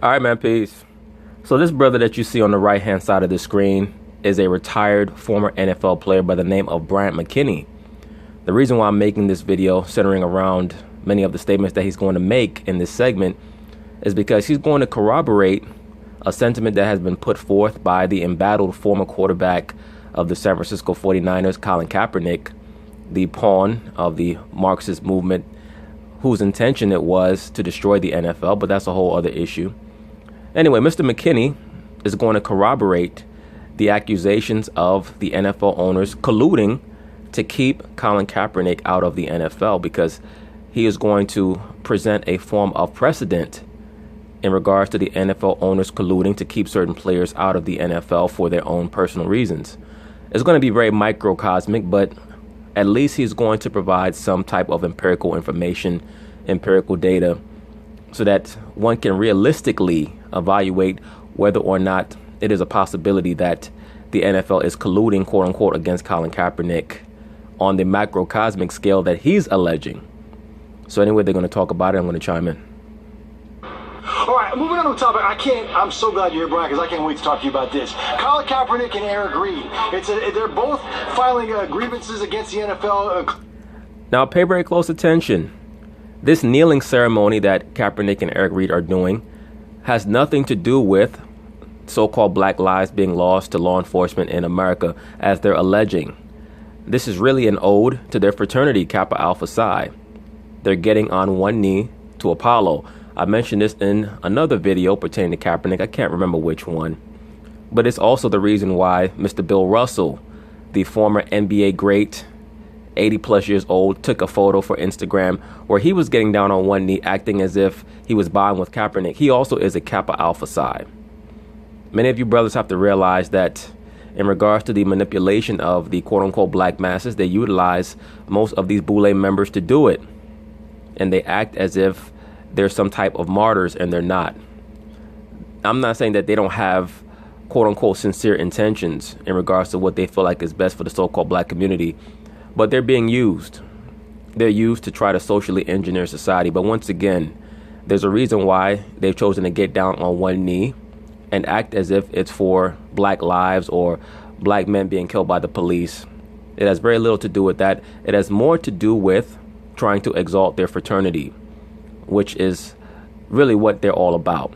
All right, man, peace. So this brother that you see on the right-hand side of the screen is a retired former NFL player by the name of Bryant McKinnie. The reason why I'm making this video centering around many of the statements that he's going to make in this segment is because he's going to corroborate a sentiment that has been put forth by the embattled former quarterback of the San Francisco 49ers, Colin Kaepernick, the pawn of the Marxist movement, whose intention it was to destroy the NFL, but that's a whole other issue. Anyway, Mr. McKinnie is going to corroborate the accusations of the NFL owners colluding to keep Colin Kaepernick out of the NFL, because he is going to present a form of precedent in regards to the NFL owners colluding to keep certain players out of the NFL for their own personal reasons. It's going to be very microcosmic, but at least he's going to provide some type of empirical information, empirical data, so that one can realistically evaluate whether or not it is a possibility that the NFL is colluding, quote unquote, against Colin Kaepernick on the macrocosmic scale that he's alleging. So anyway, they're going to talk about it. I'm going to chime in. All right, moving on to the topic. I'm so glad you're here, Brian, because I can't wait to talk to you about this. Colin Kaepernick and Eric Reid. They're both filing grievances against the NFL. Now, pay very close attention. This kneeling ceremony that Kaepernick and Eric Reid are doing has nothing to do with so-called black lives being lost to law enforcement in America, as they're alleging. This is really an ode to their fraternity, Kappa Alpha Psi. They're getting on one knee to Apollo. I mentioned this in another video pertaining to Kaepernick. I can't remember which one. But it's also the reason why Mr. Bill Russell, the former NBA great, 80 plus years old, took a photo for Instagram where he was getting down on one knee, acting as if he was bowing with Kaepernick. He also is a Kappa Alpha Psi. Many of you brothers have to realize that in regards to the manipulation of the quote-unquote black masses, they utilize most of these Boule members to do it. And they act as if they're some type of martyrs, and they're not. I'm not saying that they don't have quote-unquote sincere intentions in regards to what they feel like is best for the so-called black community, but they're being used. They're used to try to socially engineer society. But once again, there's a reason why they've chosen to get down on one knee and act as if it's for black lives or black men being killed by the police. It has very little to do with that. It has more to do with trying to exalt their fraternity, which is really what they're all about.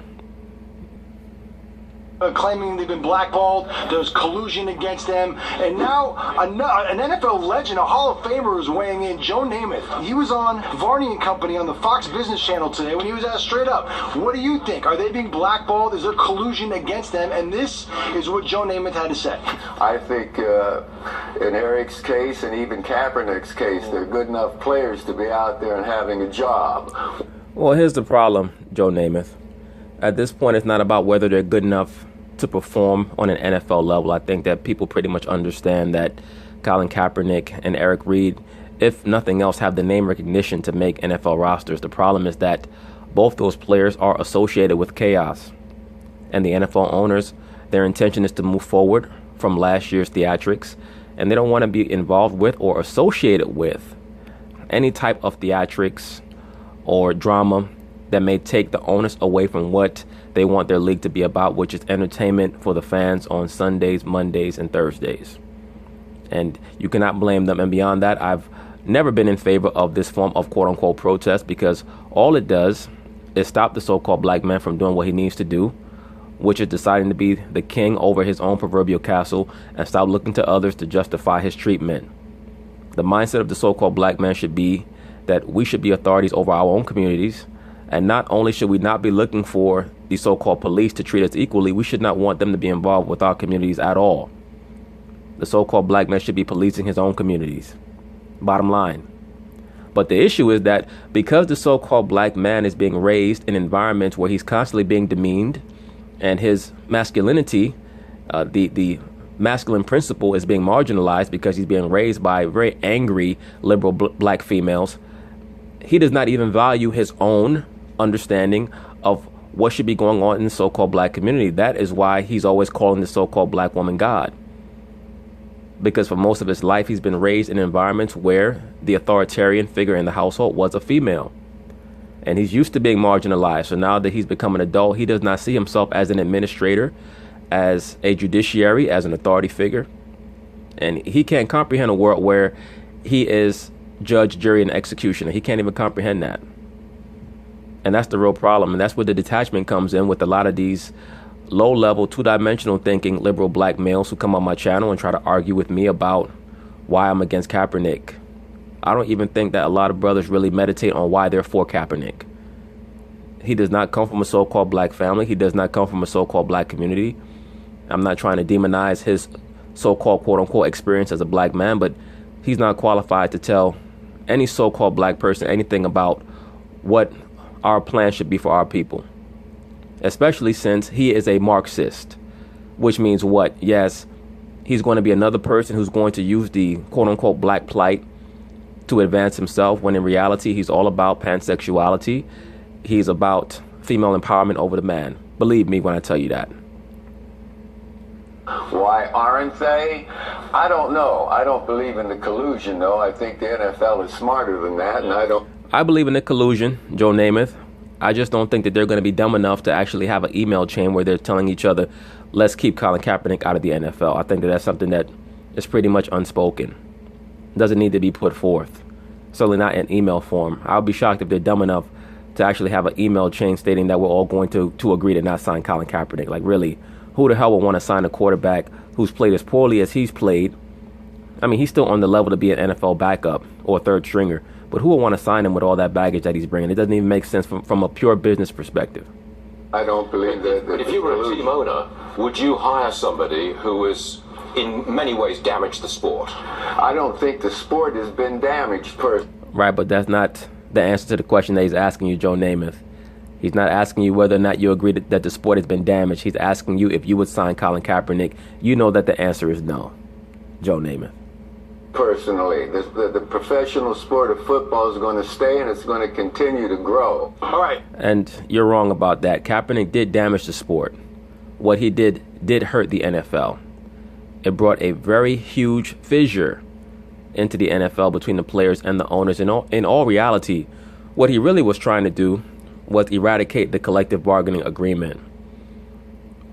Claiming they've been blackballed, there's collusion against them, and now an NFL legend, a Hall of Famer, is weighing in. Joe Namath. He was on Varney and Company on the Fox Business Channel today when he was asked straight up, what do you think? Are they being blackballed? Is there collusion against them? And this is what Joe Namath had to say. I think in Eric's case and even Kaepernick's case, they're good enough players to be out there and having a job. Well, here's the problem, Joe Namath. At this point, it's not about whether they're good enough to perform on an NFL level. I think that people pretty much understand that Colin Kaepernick and Eric Reid, if nothing else, have the name recognition to make NFL rosters. The problem is that both those players are associated with chaos. And the NFL owners, their intention is to move forward from last year's theatrics, and they don't want to be involved with or associated with any type of theatrics or drama that may take the onus away from what they want their league to be about, which is entertainment for the fans on Sundays, Mondays, and Thursdays. And you cannot blame them. And beyond that, I've never been in favor of this form of quote-unquote protest, because all it does is stop the so-called black man from doing what he needs to do, which is deciding to be the king over his own proverbial castle and stop looking to others to justify his treatment. The mindset of the so-called black man should be that we should be authorities over our own communities. And not only should we not be looking for the so-called police to treat us equally, we should not want them to be involved with our communities at all. The so-called black man should be policing his own communities. Bottom line. But the issue is that because the so-called black man is being raised in environments where he's constantly being demeaned, and his masculinity, the masculine principle, is being marginalized because he's being raised by very angry liberal black females, he does not even value his own understanding of what should be going on in the so-called black community. That is why he's always calling the so-called black woman God. Because for most of his life, he's been raised in environments where the authoritarian figure in the household was a female. And he's used to being marginalized. So now that he's become an adult, he does not see himself as an administrator, as a judiciary, as an authority figure. And he can't comprehend a world where he is judge, jury, and executioner. He can't even comprehend that. And that's the real problem. And that's where the detachment comes in with a lot of these low-level, two-dimensional thinking liberal black males who come on my channel and try to argue with me about why I'm against Kaepernick. I don't even think that a lot of brothers really meditate on why they're for Kaepernick. He does not come from a so-called black family. He does not come from a so-called black community. I'm not trying to demonize his so-called quote-unquote experience as a black man, but he's not qualified to tell any so-called black person anything about what our plan should be for our people, especially since he is a Marxist, which means what? Yes, he's going to be another person who's going to use the quote-unquote black plight to advance himself, when in reality he's all about pansexuality. He's about female empowerment over the man. Believe me when I tell you that. Why aren't they? I don't know. I don't believe in the collusion, though. I think the NFL is smarter than that, and I believe in the collusion, Joe Namath. I just don't think that they're going to be dumb enough to actually have an email chain where they're telling each other, let's keep Colin Kaepernick out of the NFL. I think that that's something that is pretty much unspoken. Doesn't need to be put forth. Certainly not in email form. I'll be shocked if they're dumb enough to actually have an email chain stating that we're all going to agree to not sign Colin Kaepernick. Like, really, who the hell would want to sign a quarterback who's played as poorly as he's played? I mean, he's still on the level to be an NFL backup or third stringer, but who would want to sign him with all that baggage that he's bringing? It doesn't even make sense from a pure business perspective. I don't believe that. But if you were a team owner, would you hire somebody who has in many ways damaged the sport? I don't think the sport has been damaged personally. Right, but that's not the answer to the question that he's asking you, Joe Namath. He's not asking you whether or not you agree that the sport has been damaged. He's asking you if you would sign Colin Kaepernick. You know that the answer is no, Joe Namath. Personally, the professional sport of football is going to stay, and it's going to continue to grow. All right. And you're wrong about that. Kaepernick did damage the sport. What he did hurt the NFL. It brought a very huge fissure into the NFL between the players and the owners. In all reality, what he really was trying to do was eradicate the collective bargaining agreement,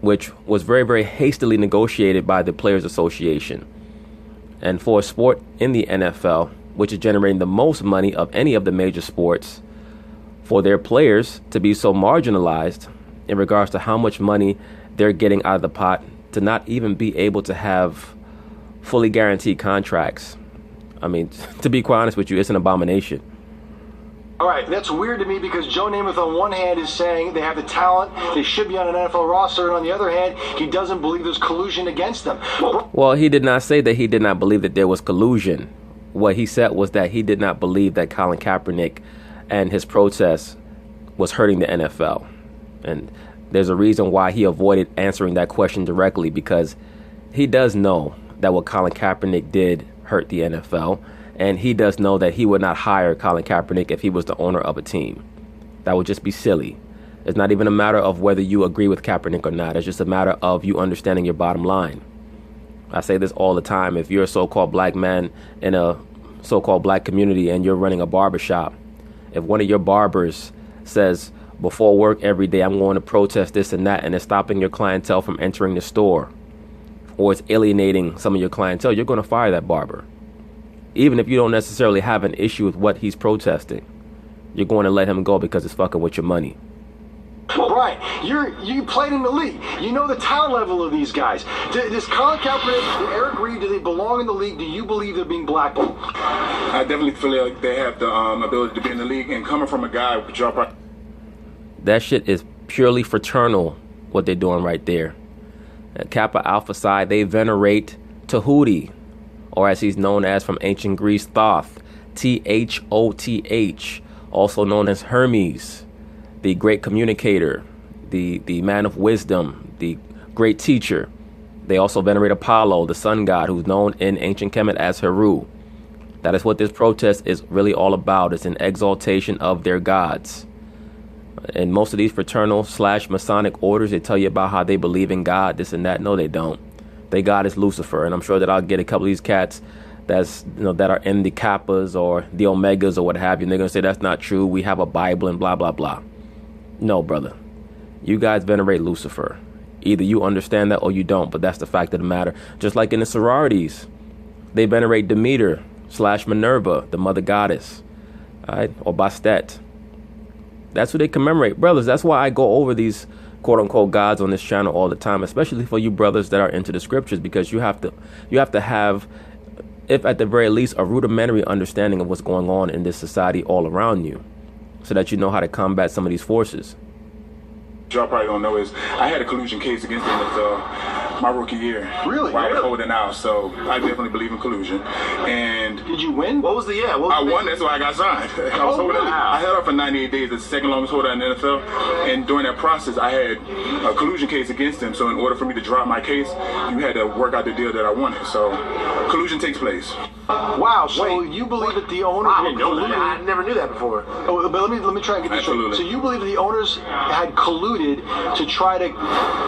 which was very, very hastily negotiated by the Players Association. And for a sport in the NFL, which is generating the most money of any of the major sports, for their players to be so marginalized in regards to how much money they're getting out of the pot, to not even be able to have fully guaranteed contracts. I mean, to be quite honest with you, it's an abomination. All right, that's weird to me because Joe Namath on one hand is saying they have the talent, they should be on an NFL roster, and on the other hand, he doesn't believe there's collusion against them. Well, he did not say that he did not believe that there was collusion. What he said was that he did not believe that Colin Kaepernick and his protest was hurting the NFL. And there's a reason why he avoided answering that question directly, because he does know that what Colin Kaepernick did hurt the NFL. And he does know that he would not hire Colin Kaepernick if he was the owner of a team. That would just be silly. It's not even a matter of whether you agree with Kaepernick or not. It's just a matter of you understanding your bottom line. I say this all the time. If you're a so-called black man in a so-called black community and you're running a barbershop, if one of your barbers says, before work every day, I'm going to protest this and that, and it's stopping your clientele from entering the store, or it's alienating some of your clientele, you're going to fire that barber. Even if you don't necessarily have an issue with what he's protesting, you're going to let him go because it's fucking with your money. Brian, you played in the league. You know the talent level of these guys. Does Colin Kaepernick, Eric Reed, do they belong in the league? Do you believe they're being blackballed? I definitely feel like they have the ability to be in the league. And coming from a guy with your... That shit is purely fraternal, what they're doing right there. Kappa Alpha Psi, they venerate Tahuti, or as he's known as from ancient Greece, Thoth, Thoth, also known as Hermes, the great communicator, the man of wisdom, the great teacher. They also venerate Apollo, the sun god, who's known in ancient Kemet as Heru. That is what this protest is really all about. It's an exaltation of their gods. And most of these fraternal / Masonic orders, they tell you about how they believe in God, this and that. No, they don't. Their God is Lucifer. And I'm sure that I'll get a couple of these cats that are in the Kappas or the Omegas or what have you. And they're going to say that's not true. We have a Bible and blah, blah, blah. No, brother. You guys venerate Lucifer. Either you understand that or you don't, but that's the fact of the matter. Just like in the sororities, they venerate Demeter / Minerva, the mother goddess, all right, or Bastet. That's who they commemorate. Brothers, that's why I go over these quote-unquote gods on this channel all the time, especially for you brothers that are into the scriptures, because you have to have, if at the very least, a rudimentary understanding of what's going on in this society all around you, so that you know how to combat some of these forces. Y'all probably don't know is I had a collusion case against them with my rookie year. Really? While I was holding out, so I definitely believe in collusion. And did you win? What was the year? I won. That's why I got signed. I held out for 98 days. It's the second longest holder in the NFL. And during that process, I had a collusion case against him. So in order for me to drop my case, you had to work out the deal that I wanted. So collusion takes place. Wow. So you believe that the owners I didn't know that. I never knew that before. Oh, but let me try and get this straight. So you believe that the owners had colluded to try to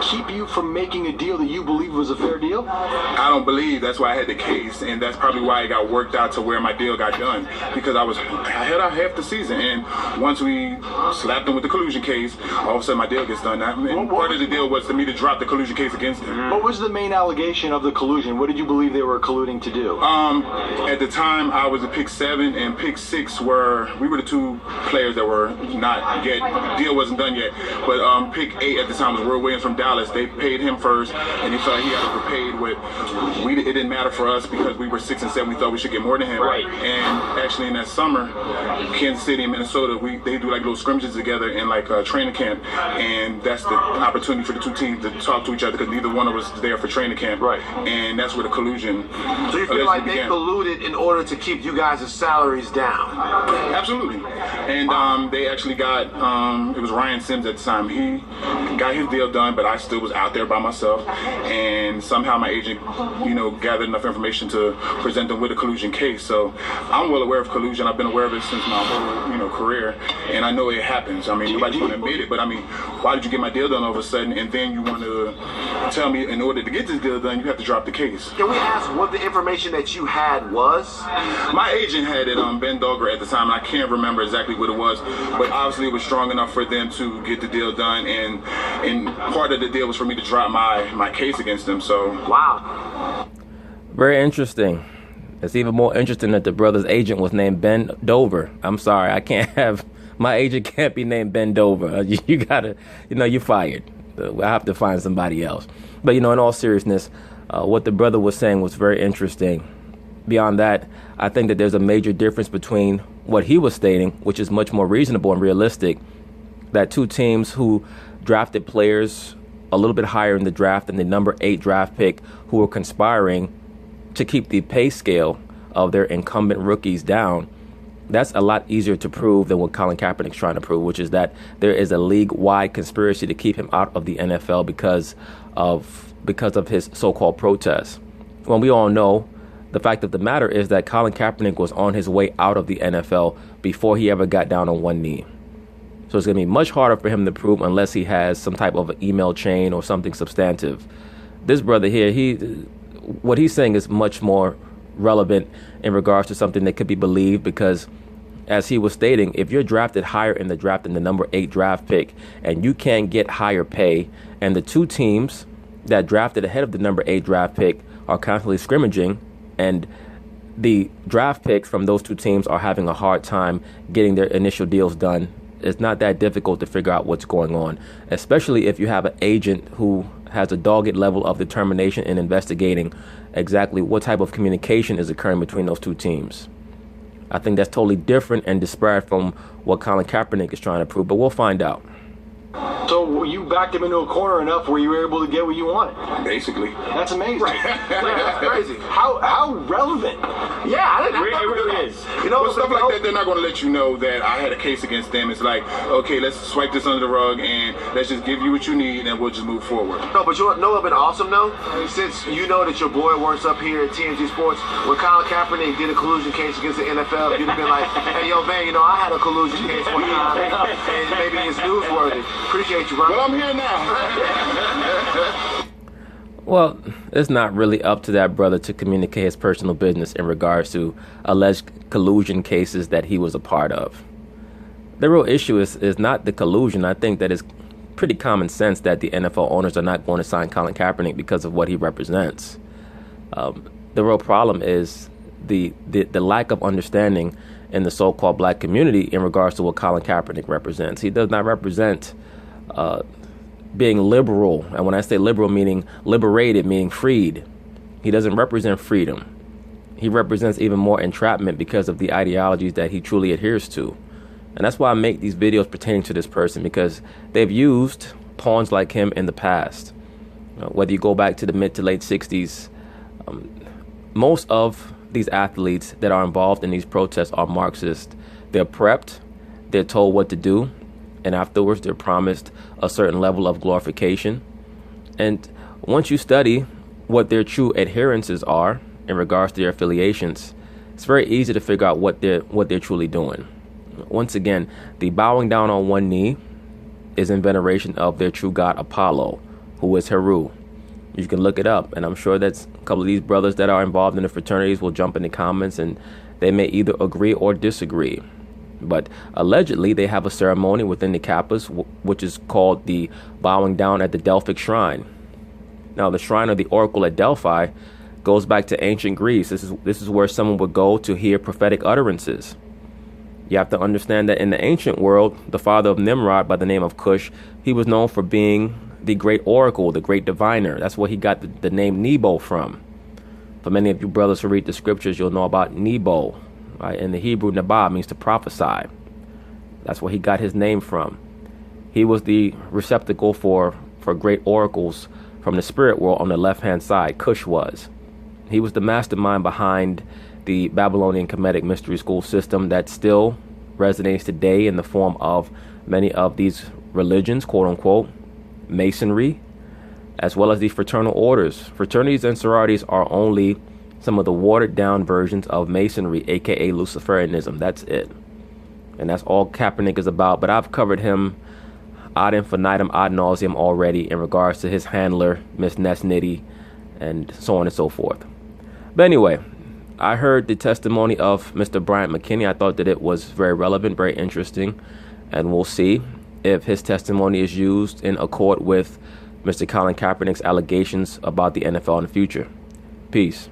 keep you from making a deal that you believe was a fair deal? I don't believe. That's why I had the case, and that's probably why it got worked out to where my deal got done, because I had out half the season, and once we slapped them with the collusion case, all of a sudden my deal gets done. Part of the deal was for me to drop the collusion case against them. What was the main allegation of the collusion? What did you believe they were colluding to do? At the time, I was a pick 7 and pick 6 we were the two players that were not yet, deal wasn't done yet, but pick 8 at the time was Will Williams from Dallas. They paid him first, and he felt he had to be paid with, it didn't matter for us because we were 6 and 7, we thought we should get more than him. Right. And actually in that summer, Kansas City and Minnesota, they do like little scrimmages together in like a training camp, and that's the opportunity for the two teams to talk to each other because neither one of us was there for training camp. Right. And that's where the collusion So you feel like they began. colluded in order to keep you guys' salaries down? Absolutely. And they actually got, it was Ryan Sims at the time. He got his deal done, but I still was out there by myself. And somehow my agent, gathered enough information to present them with a collusion case. So I'm well aware of collusion. I've been aware of it since my whole, career. And I know it happens. I mean, nobody's going to admit it, but I mean, why did you get my deal done all of a sudden? And then you want to tell me in order to get this deal done, you have to drop the case. Can we ask what the information that you had was? My agent had it on Ben Dogger at the time, and I can't remember exactly what it was, but obviously it was strong enough for them to get the deal done, and part of the deal was for me to drop my case against them. So Wow. Very interesting. It's even more interesting that the brother's agent was named Ben Dover. I'm sorry, I can't have, my agent can't be named Ben Dover. You gotta, you're fired. I have to find somebody else. But, in all seriousness, what the brother was saying was very interesting. Beyond that, I think that there's a major difference between what he was stating, which is much more reasonable and realistic, that two teams who drafted players a little bit higher in the draft than the number 8 draft pick who were conspiring to keep the pay scale of their incumbent rookies down, that's a lot easier to prove than what Colin Kaepernick's trying to prove, which is that there is a league-wide conspiracy to keep him out of the NFL because of his so-called protests. When we all know, the fact of the matter is that Colin Kaepernick was on his way out of the NFL before he ever got down on one knee. So it's going to be much harder for him to prove unless he has some type of an email chain or something substantive. This brother here, what he's saying is much more relevant in regards to something that could be believed, because as he was stating, if you're drafted higher in the draft than the number 8 draft pick and you can't get higher pay, and the two teams that drafted ahead of the number 8 draft pick are constantly scrimmaging, and the draft picks from those two teams are having a hard time getting their initial deals done, it's not that difficult to figure out what's going on, especially if you have an agent who has a dogged level of determination in investigating exactly what type of communication is occurring between those two teams. I think that's totally different and disparate from what Colin Kaepernick is trying to prove, but we'll find out. So you backed him into a corner enough where you were able to get what you wanted. basically. That's amazing. That's crazy. How relevant? Yeah, it really is. But stuff like that, they're not going to let you know that I had a case against them. It's like, okay, let's swipe this under the rug and let's just give you what you need and we'll just move forward. No, but you know what would been awesome though? Since you know that your boy works up here at TNG Sports, when Colin Kaepernick did a collusion case against the NFL, you'd have been like, hey, yo, man, I had a collusion case one time, and maybe it's newsworthy. Appreciate you, bro. Well, I'm here now. Well, it's not really up to that brother to communicate his personal business in regards to alleged collusion cases that he was a part of. The real issue is not the collusion. I think that it's pretty common sense that the NFL owners are not going to sign Colin Kaepernick because of what he represents. The real problem is the lack of understanding in the so-called black community in regards to what Colin Kaepernick represents. He does not represent being liberal, and when I say liberal, meaning liberated, meaning freed. He doesn't represent freedom. He represents even more entrapment because of the ideologies that he truly adheres to. And that's why I make these videos pertaining to this person, because they've used pawns like him in the past. Whether you go back to the mid to late 60s, most of these athletes that are involved in these protests are Marxist. They're prepped, they're told what to do, and afterwards they're promised a certain level of glorification. And once you study what their true adherences are in regards to their affiliations, it's very easy to figure out what they're truly doing. Once again, the bowing down on one knee is in veneration of their true god Apollo, who is Heru. You can look it up, and I'm sure that a couple of these brothers that are involved in the fraternities will jump in the comments, and they may either agree or disagree. But allegedly, they have a ceremony within the Kappas, which is called the bowing down at the Delphic Shrine. Now, the shrine of the Oracle at Delphi goes back to ancient Greece. This is where someone would go to hear prophetic utterances. You have to understand that in the ancient world, the father of Nimrod, by the name of Cush, he was known for being the great oracle, the great diviner. That's where he got the name Nebo from. For many of you brothers who read the scriptures, you'll know about Nebo. Right? In the Hebrew, Nabah means to prophesy. That's where he got his name from. He was the receptacle for great oracles from the spirit world on the left-hand side. Cush was. He was the mastermind behind the Babylonian Kemetic mystery school system that still resonates today in the form of many of these religions, quote-unquote, Masonry, as well as the fraternal orders. Fraternities and sororities are only some of the watered-down versions of Masonry, aka Luciferianism. That's it. And that's all Kaepernick is about. But I've covered him ad infinitum, ad nauseum already in regards to his handler, Miss Ness Nitty, and so on and so forth. But anyway, I heard the testimony of Mr. Bryant McKinney. I thought that it was very relevant, very interesting, and we'll see if his testimony is used in accord with Mr. Colin Kaepernick's allegations about the NFL in the future. Peace.